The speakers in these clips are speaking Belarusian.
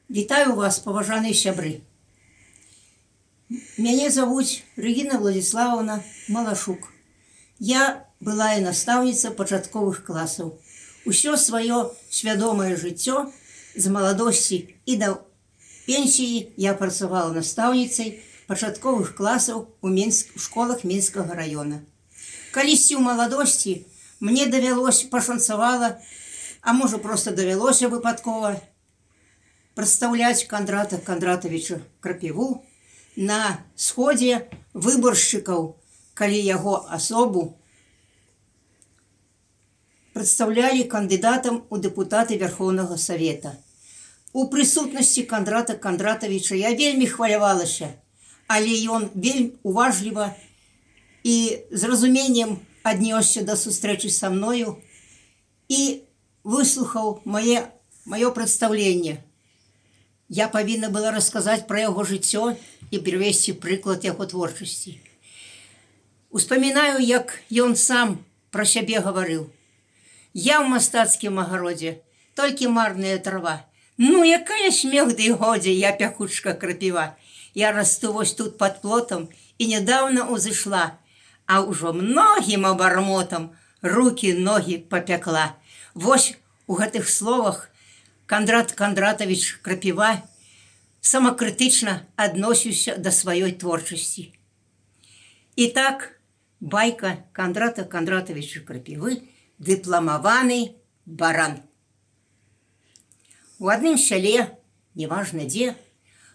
Вітаю вас, поважані сябры. Мяне завуць Рэгіна Владзіславаўна Малашук. Я былая настаўніца пачатковых класаў. Усё сваё свядомае жыццё з маладосці і да пенсіі я працавала настаўніцай пачатковых класаў у школах Мінскага раёна. Калісьці ў маладосці мне пашанцавала, а можа проста давялося выпадкова, прадстаўляць Кандрата Кандратавіча Крапіву на сходзе выбаршчыкаў, калі яго асобу прадстаўлялі кандыдатам у дэпутаты Верхоўнага Савета. У прысутнасці Кандрата Кандратавіча я вельмі хвалявалася, але ён вельмі уважліва і з разуменнем аднёсся да сустрэчы са мною і выслухаў маё прадстаўленне. Я павінна была расказаць пра яго жыццё і прывесці прыклад яго творчасці. Успамінаю, як ён сам пра сябе гаварыў. Я ў мастацкім агародзе, толькі марная трава. Ну, якая смех ды годзе, я пякучка крапіва. Я расту вось тут пад плотам і нядаўна узышла, а ўжо многім абармотам рукі, ногі папякла. Вось у гэтых словах Кандрат Кандратавіч Крапіва самакрытычна адносіўся да сваёй творчасці. І так, байка Кандрата Кандратавіча Крапівы «Дыпламаваны баран». У адным сяле, неважна дзе,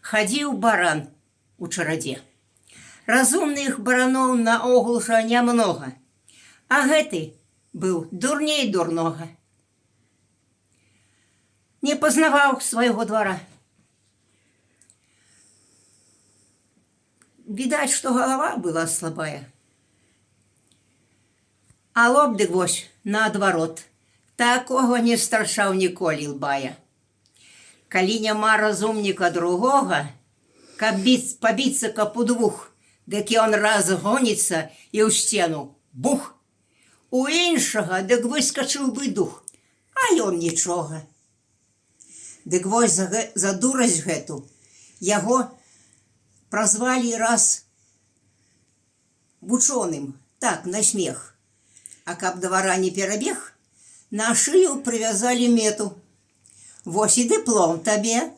хадзіў баран у чарадзе. Разумных бараноў наогул жа нямнога, а гэты быў дурней дурнога. Не пазнаваў свайго двара. Відаць, што галава была слабая. А лоб дык вось наадварот. Такога не страшаў ніколі лбая. Калі няма разумніка другога, каб пабіцца капу двух, дык ён раз гоніцца і ў сцену бух. У іншага дык выскачыў бы дух, а ён нічога. Дык вось за дурасць гэту яго празвалі раз вучоным, так, на смех. А каб двара не перабег, на шыю прывязалі мету. Вось і дыплом табе.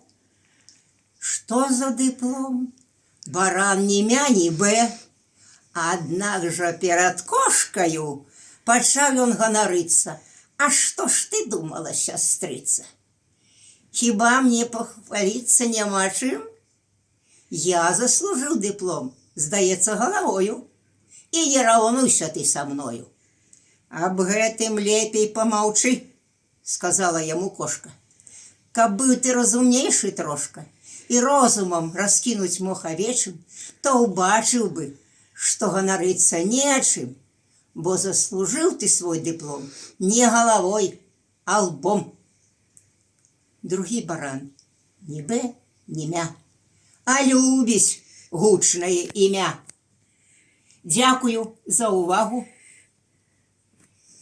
Што за дыплом? Баран ні мя, ні бэ. Аднак жа перад кошкаю пачаў ён ганарыцца. А што ж ты думала, сястрыца? Хіба мне пахваліцца няма чым? Я заслужыў дыплом, здаецца, галавою. І не раўнуйся ты са мною. Аб гэтым лепей памаўчы, сказала яму кошка. Каб быў ты разумнейшы трошка і розумам раскінуць мог авечым, то ўбачыў бы, што ганарыцца не чым, бо заслужыў ты свой дыплом не галавой, а лбом. Другі баран ні бэ, ні мя, а любіць гучнае імя. Дзякую за ўвагу.